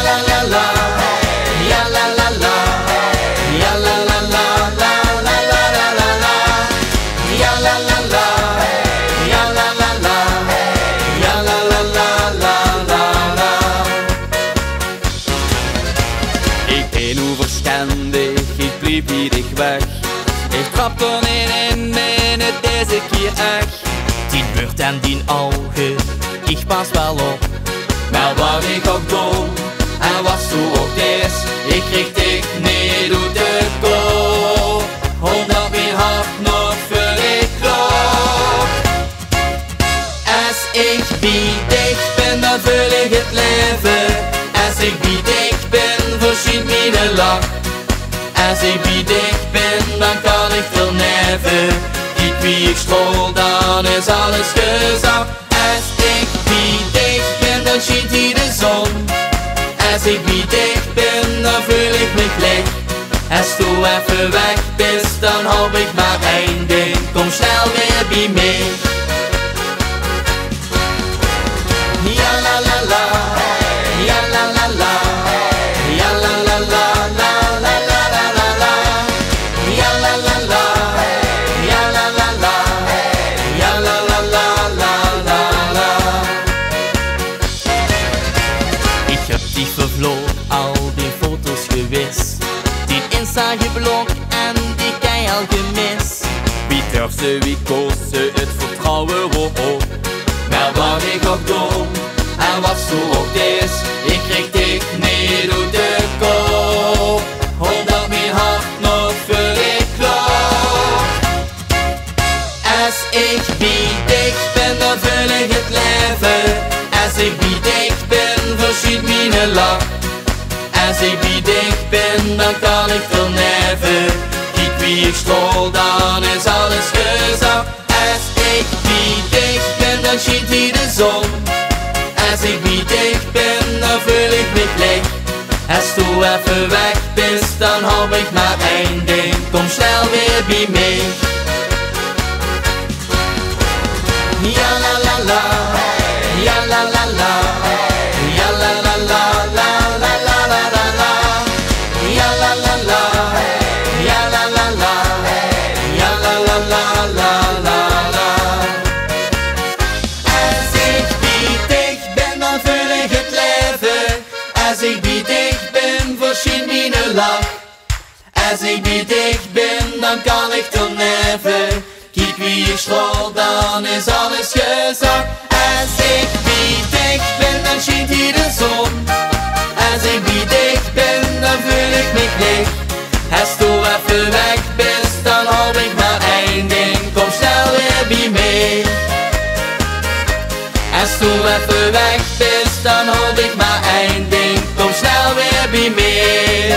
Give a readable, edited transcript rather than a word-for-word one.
la la la, ja la la la, ja la la la, la la la la la la, ja la la la, ja la la la, ja la la la la la la. Ik ben onverstandig, ik blieb hier weg. Ik trap er in en het deze keer echt. Die beurt en die ogen, ik pas wel op. Maar wat ik ook doe, en wat zo ook is, ik kreeg ik niet uit de kop. Omdat mijn hart nog voor ik klopt. Als ik bij dicht ben, dan vul ik het leven. Als ik bij dicht ben, verschiet mijn lach. Als ik bij dicht ben, dan kan ik veel neven. Kijk wie ik strol, dan is alles gezag. Als ik bij dicht ben, dan schijnt hier de zon. Als ik bij dicht ben, dan voel ik me licht. Als du even weg bent, dan hoop ik maar één ding. Kom snel weer bij mij. Ja la la la, ja la la la, ja la la la, la la la la la la, ja la la la, ja la la la, ja la la la la la la. Ik heb die vervlogen, al die foto's gewist, die Insta geblokt en die kei al gemist. Wie durft ze, wie kost ze, het vertrouwen op. Maar wat ik ook doe, en wat zo ook is, ik kreeg dit niet uit de kop. Omdat mijn hart nog voor ik klopt. Als ik bij dicht ben, dan vul ik het leven. Als ik bij dicht ben, verschiet mijn lach. Als ik bij dicht ben, dan kan ik veel neven. Kijk wie ik strol, dan is alles gezag. Als ik bij dicht ben, dan schijnt hier de zon. Als ik bij dicht ben, dan voel ik me licht. Als du even weg bent, dan hoop ik maar één ding. Kom snel weer bij mij. Ja la la la, ja la la la, ja la la la, la la la la la la, ja la la la, ja la la la, ja la la la la la la. Als ik bij dicht ben, dan vul ik het leven. Als ik bij dicht ben, verschiet mijn lach. Als ik bij dicht ben, dan kan ik tot neven. Kijk wie ik strol, dan is alles gezag. Als ik bij dicht ben, dan schijnt hier de zon. Als ik bij dicht ben, dan voel ik me licht. Als du even weg bent, dan hoop ik maar één ding. Kom snel weer bij mij. Als du even weg bent, dan hoop ik maar één ding. Kom snel weer bij mij.